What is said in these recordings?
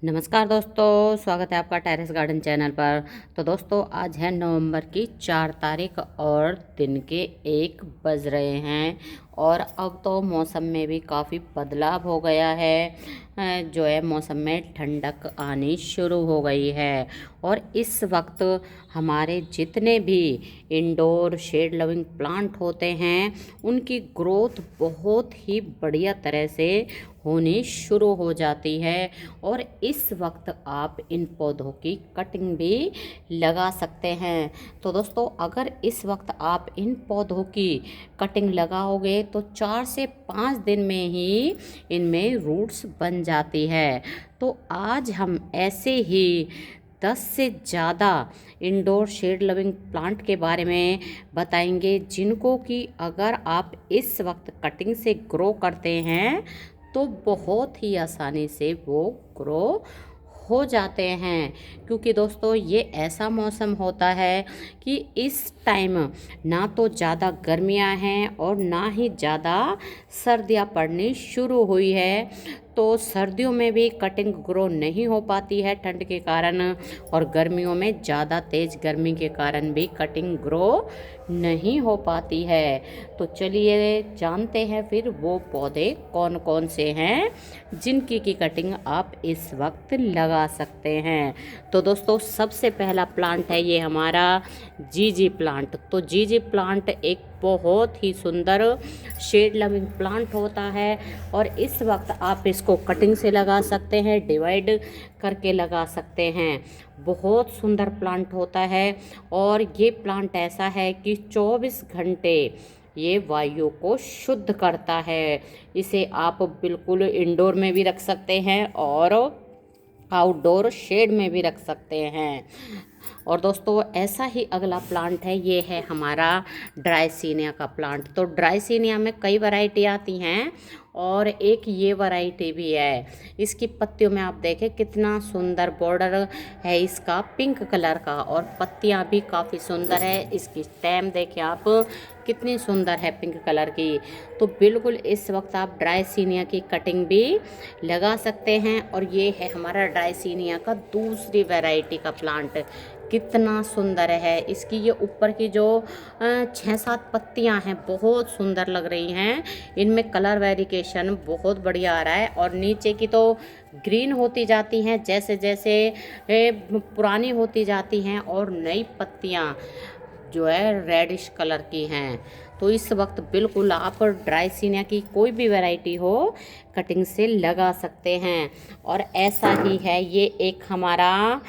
नमस्कार दोस्तों, स्वागत है आपका टेरेस गार्डन चैनल पर। तो दोस्तों, आज है नवंबर की 4 तारीख और दिन के 1 बज रहे हैं और अब तो मौसम में भी काफ़ी बदलाव हो गया है। जो है मौसम में ठंडक आनी शुरू हो गई है और इस वक्त हमारे जितने भी इंडोर शेड लविंग प्लांट होते हैं उनकी ग्रोथ बहुत ही बढ़िया तरह से होनी शुरू हो जाती है। और इस वक्त आप इन पौधों की कटिंग भी लगा सकते हैं। तो दोस्तों, अगर इस वक्त आप इन पौधों की कटिंग लगाओगे तो 4 से 5 दिन में ही इनमें रूट्स बन जाती है। तो आज हम ऐसे ही 10 से ज़्यादा इंडोर शेड लविंग प्लांट के बारे में बताएंगे जिनको कि अगर आप इस वक्त कटिंग से ग्रो करते हैं तो बहुत ही आसानी से वो ग्रो हो जाते हैं। क्योंकि दोस्तों, ये ऐसा मौसम होता है कि इस टाइम ना तो ज़्यादा गर्मियां हैं और ना ही ज़्यादा सर्दियां पड़नी शुरू हुई है। तो सर्दियों में भी कटिंग ग्रो नहीं हो पाती है ठंड के कारण, और गर्मियों में ज़्यादा तेज़ गर्मी के कारण भी कटिंग ग्रो नहीं हो पाती है। तो चलिए जानते हैं फिर वो पौधे कौन कौन से हैं जिनकी की कटिंग आप इस वक्त लगा सकते हैं। तो दोस्तों, सबसे पहला प्लांट है ये हमारा जीजी प्लांट। तो जीजी प्लांट एक बहुत ही सुंदर शेड लविंग प्लांट होता है और इस वक्त आप इसको कटिंग से लगा सकते हैं, डिवाइड करके लगा सकते हैं। बहुत सुंदर प्लांट होता है और ये प्लांट ऐसा है कि 24 घंटे ये वायु को शुद्ध करता है। इसे आप बिल्कुल इंडोर में भी रख सकते हैं और आउटडोर शेड में भी रख सकते हैं। और दोस्तों, ऐसा ही अगला प्लांट है, ये है हमारा ड्राइसिनिया का प्लांट। तो ड्राइसिनिया में कई वैरायटी आती हैं और एक ये वैरायटी भी है। इसकी पत्तियों में आप देखें कितना सुंदर बॉर्डर है इसका पिंक कलर का, और पत्तियां भी काफ़ी सुंदर है। इसकी स्टेम देखें आप कितनी सुंदर है पिंक कलर की। तो बिल्कुल इस वक्त आप ड्राइसिनिया की कटिंग भी लगा सकते हैं। और ये है हमारा ड्राइसिनिया का दूसरी वैरायटी का प्लांट। कितना सुंदर है, इसकी ये ऊपर की जो 6-7 पत्तियां हैं बहुत सुंदर लग रही हैं। इनमें कलर वेरिएशन बहुत बढ़िया आ रहा है और नीचे की तो ग्रीन होती जाती हैं जैसे जैसे पुरानी होती जाती हैं, और नई पत्तियां जो है रेडिश कलर की हैं। तो इस वक्त बिल्कुल आप ड्राइसिनिया की कोई भी वैरायटी हो कटिंग से लगा सकते हैं। और ऐसा ही है ये एक हमारा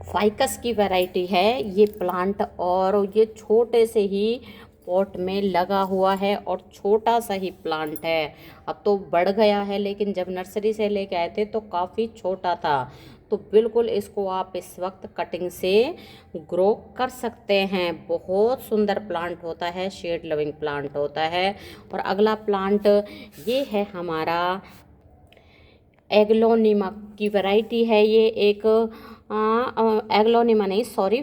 फाइकस की वैरायटी है ये प्लांट, और ये छोटे से ही पॉट में लगा हुआ है और छोटा सा ही प्लांट है। अब तो बढ़ गया है, लेकिन जब नर्सरी से लेके आए थे तो काफ़ी छोटा था। तो बिल्कुल इसको आप इस वक्त कटिंग से ग्रो कर सकते हैं। बहुत सुंदर प्लांट होता है, शेड लविंग प्लांट होता है। और अगला प्लांट ये है हमारा एग्लोनिमा की वैरायटी है। ये एक एग्लोनिमा नहीं, सॉरी,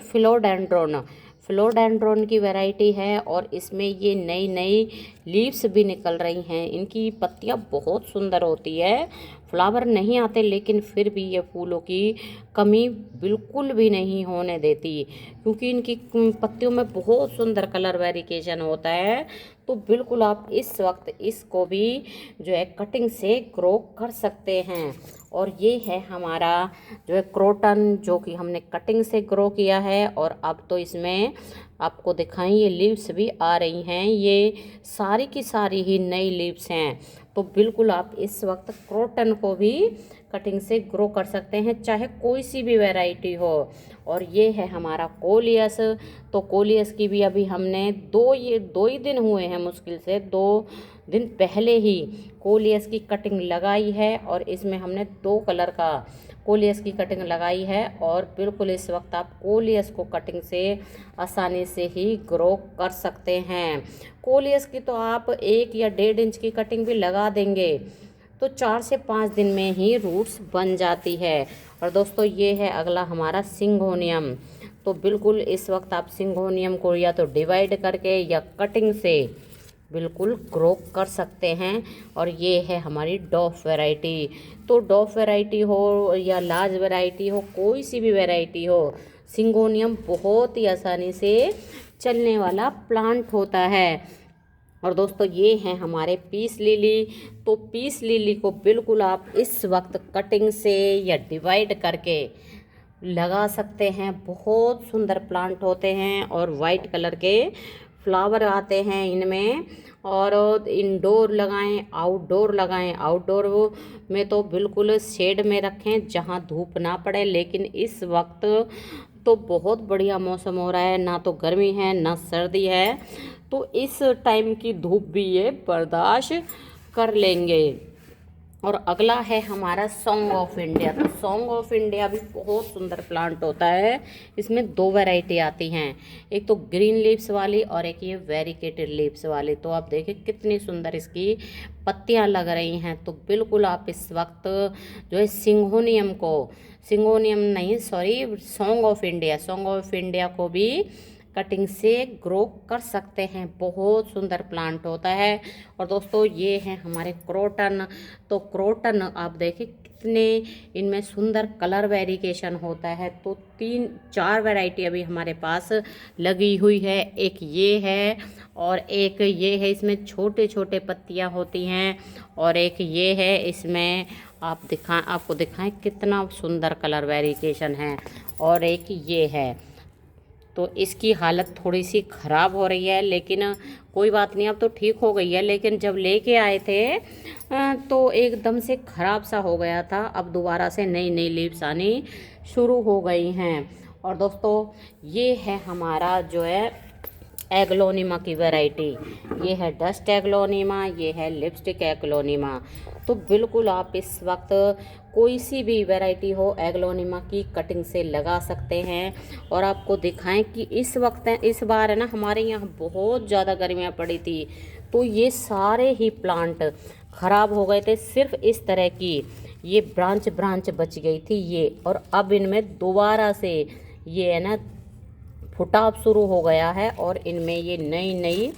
फिलोडेंड्रोन की वैरायटी है और इसमें ये नई नई लीव्स भी निकल रही हैं। इनकी पत्तियां बहुत सुंदर होती है, फ्लावर नहीं आते लेकिन फिर भी ये फूलों की कमी बिल्कुल भी नहीं होने देती, क्योंकि इनकी पत्तियों में बहुत सुंदर कलर वेरिएशन होता है। तो बिल्कुल आप इस वक्त इसको भी जो है कटिंग से ग्रो कर सकते हैं। और ये है हमारा जो है क्रोटन, जो कि हमने कटिंग से ग्रो किया है और अब तो इसमें आपको दिखाएं ये लीव्स भी आ रही हैं। ये सारी की सारी ही नई लीव्स हैं। तो बिल्कुल आप इस वक्त क्रोटन को भी कटिंग से ग्रो कर सकते हैं, चाहे कोई सी भी वैरायटी हो। और ये है हमारा कोलियस। तो कोलियस की भी अभी हमने दो ही दिन हुए हैं, मुश्किल से 2 दिन पहले ही कोलियस की कटिंग लगाई है और इसमें हमने 2 कलर का कोलियस की कटिंग लगाई है। और बिल्कुल इस वक्त आप कोलियस को कटिंग से आसानी से ही ग्रो कर सकते हैं। कोलियस की तो आप 1 या 1.5 इंच की कटिंग भी लगा देंगे तो 4 से 5 दिन में ही रूट्स बन जाती है। और दोस्तों, ये है अगला हमारा सिंगोनियम। तो बिल्कुल इस वक्त आप सिंगोनियम को या तो डिवाइड करके या कटिंग से बिल्कुल ग्रो कर सकते हैं। और ये है हमारी डॉफ वैरायटी। तो डॉफ वैरायटी हो या लार्ज वैरायटी हो, कोई सी भी वैरायटी हो, सिंगोनियम बहुत ही आसानी से चलने वाला प्लांट होता है। और दोस्तों ये हैं हमारे पीस लिली। तो पीस लिली को बिल्कुल आप इस वक्त कटिंग से या डिवाइड करके लगा सकते हैं। बहुत सुंदर प्लांट होते हैं और वाइट कलर के फ्लावर आते हैं इनमें। और इंडोर लगाएं, आउटडोर लगाएं। आउटडोर में तो बिल्कुल शेड में रखें जहां धूप ना पड़े। लेकिन इस वक्त तो बहुत बढ़िया मौसम हो रहा है, ना तो गर्मी है ना सर्दी है, तो इस टाइम की धूप भी ये बर्दाश्त कर लेंगे। और अगला है हमारा सॉन्ग ऑफ इंडिया। तो सॉन्ग ऑफ इंडिया भी बहुत सुंदर प्लांट होता है। इसमें 2 वैरायटी आती हैं, एक तो ग्रीन लीव्स वाली और एक ये वेरिकेटेड लीव्स वाली। तो आप देखिए कितनी सुंदर इसकी पत्तियां लग रही हैं। तो बिल्कुल आप इस वक्त जो है सॉन्ग ऑफ इंडिया को भी कटिंग से ग्रो कर सकते हैं। बहुत सुंदर प्लांट होता है। और दोस्तों ये हैं हमारे क्रोटन। तो क्रोटन आप देखिए कितने इनमें सुंदर कलर वेरिएशन होता है। तो 3-4 वैरायटी अभी हमारे पास लगी हुई है। एक ये है और एक ये है, इसमें छोटे छोटे पत्तियां होती हैं। और एक ये है, इसमें आपको दिखाएं कितना सुंदर कलर वेरिएशन है। और एक ये है, तो इसकी हालत थोड़ी सी ख़राब हो रही है, लेकिन कोई बात नहीं, अब तो ठीक हो गई है। लेकिन जब लेके आए थे तो एकदम से ख़राब सा हो गया था। अब दोबारा से नई नई लीव्स आनी शुरू हो गई हैं। और दोस्तों ये है हमारा जो है एग्लोनिमा की वैरायटी। ये है डस्ट एग्लोनिमा, ये है लिपस्टिक एग्लोनिमा। तो बिल्कुल आप इस वक्त कोई सी भी वैरायटी हो एग्लोनिमा की कटिंग से लगा सकते हैं। और आपको दिखाएं कि इस बार है ना, हमारे यहाँ बहुत ज़्यादा गर्मियाँ पड़ी थी, तो ये सारे ही प्लांट ख़राब हो गए थे। सिर्फ इस तरह की ये ब्रांच बच गई थी ये। और अब इनमें दोबारा से ये है ना फुटाव शुरू हो गया है और इनमें ये नई नई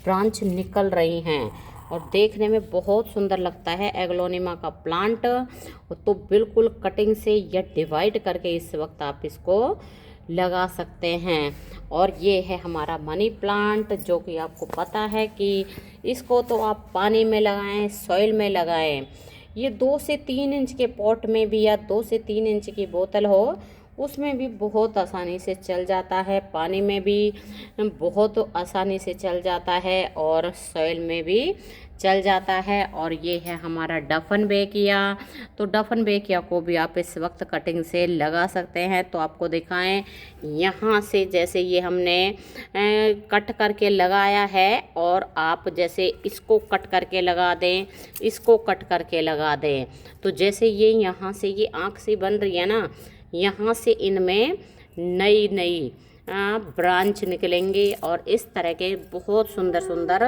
ब्रांच निकल रही हैं। और देखने में बहुत सुंदर लगता है एग्लोनिमा का प्लांट। तो बिल्कुल कटिंग से या डिवाइड करके इस वक्त आप इसको लगा सकते हैं। और ये है हमारा मनी प्लांट, जो कि आपको पता है कि इसको तो आप पानी में लगाएं, सॉइल में लगाएं। ये 2 से 3 इंच के पॉट में भी या 2 से 3 इंच की बोतल हो, उसमें भी बहुत आसानी से चल जाता है। पानी में भी बहुत आसानी से चल जाता है और सॉइल में भी चल जाता है। और ये है हमारा डफन बेकिया। तो डफन बेकिया को भी आप इस वक्त कटिंग से लगा सकते हैं। तो आपको दिखाएं, यहाँ से जैसे ये हमने कट करके लगाया है, और आप जैसे इसको कट करके लगा दें, इसको कट करके लगा दें, तो जैसे ये यहाँ से ये आँख सी बन रही है ना, यहाँ से इनमें नई नई ब्रांच निकलेंगे। और इस तरह के बहुत सुंदर सुंदर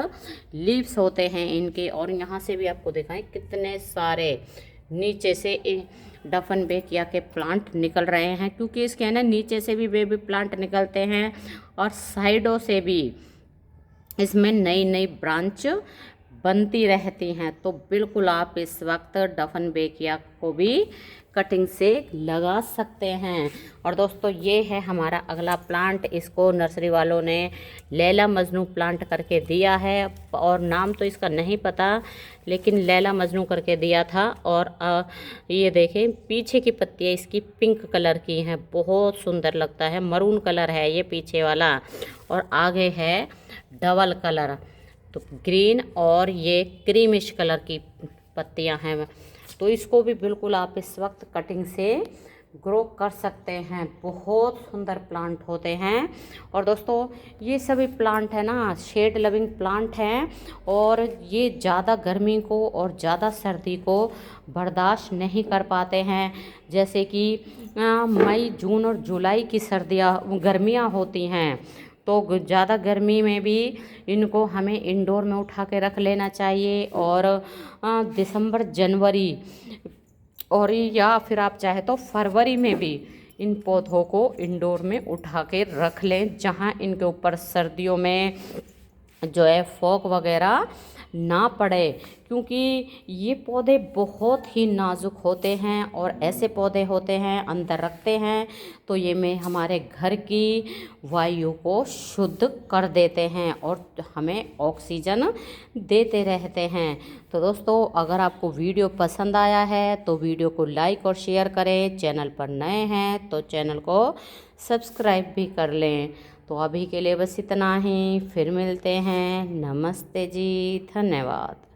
लीव्स होते हैं इनके। और यहाँ से भी आपको दिखाएं कितने सारे नीचे से डफन बेकिया के प्लांट निकल रहे हैं, क्योंकि इसके है ना नीचे से भी बेबी प्लांट निकलते हैं और साइडों से भी इसमें नई नई ब्रांच बनती रहती हैं। तो बिल्कुल आप इस वक्त डफन बेकिया को भी कटिंग से लगा सकते हैं। और दोस्तों ये है हमारा अगला प्लांट। इसको नर्सरी वालों ने लैला मजनू प्लांट करके दिया है, और नाम तो इसका नहीं पता, लेकिन लैला मजनू करके दिया था। और ये देखें पीछे की पत्तियाँ इसकी पिंक कलर की हैं, बहुत सुंदर लगता है। मरून कलर है ये पीछे वाला, और आगे है डबल कलर, तो ग्रीन और ये क्रीमिश कलर की पत्तियां हैं। तो इसको भी बिल्कुल आप इस वक्त कटिंग से ग्रो कर सकते हैं। बहुत सुंदर प्लांट होते हैं। और दोस्तों ये सभी प्लांट है ना शेड लविंग प्लांट हैं, और ये ज़्यादा गर्मी को और ज़्यादा सर्दी को बर्दाश्त नहीं कर पाते हैं। जैसे कि मई, जून और जुलाई की गर्मियाँ होती हैं, तो ज़्यादा गर्मी में भी इनको हमें इंडोर में उठा के रख लेना चाहिए। और दिसंबर, जनवरी और या फिर आप चाहे तो फरवरी में भी इन पौधों को इंडोर में उठा के रख लें, जहां इनके ऊपर सर्दियों में जो है फॉग वगैरह ना पड़े, क्योंकि ये पौधे बहुत ही नाजुक होते हैं और ऐसे पौधे होते हैं अंदर रखते हैं तो ये में हमारे घर की वायु को शुद्ध कर देते हैं और हमें ऑक्सीजन देते रहते हैं। तो दोस्तों, अगर आपको वीडियो पसंद आया है तो वीडियो को लाइक और शेयर करें, चैनल पर नए हैं तो चैनल को सब्सक्राइब भी कर लें। तो अभी के लिए बस इतना ही, फिर मिलते हैं। नमस्ते जी, धन्यवाद।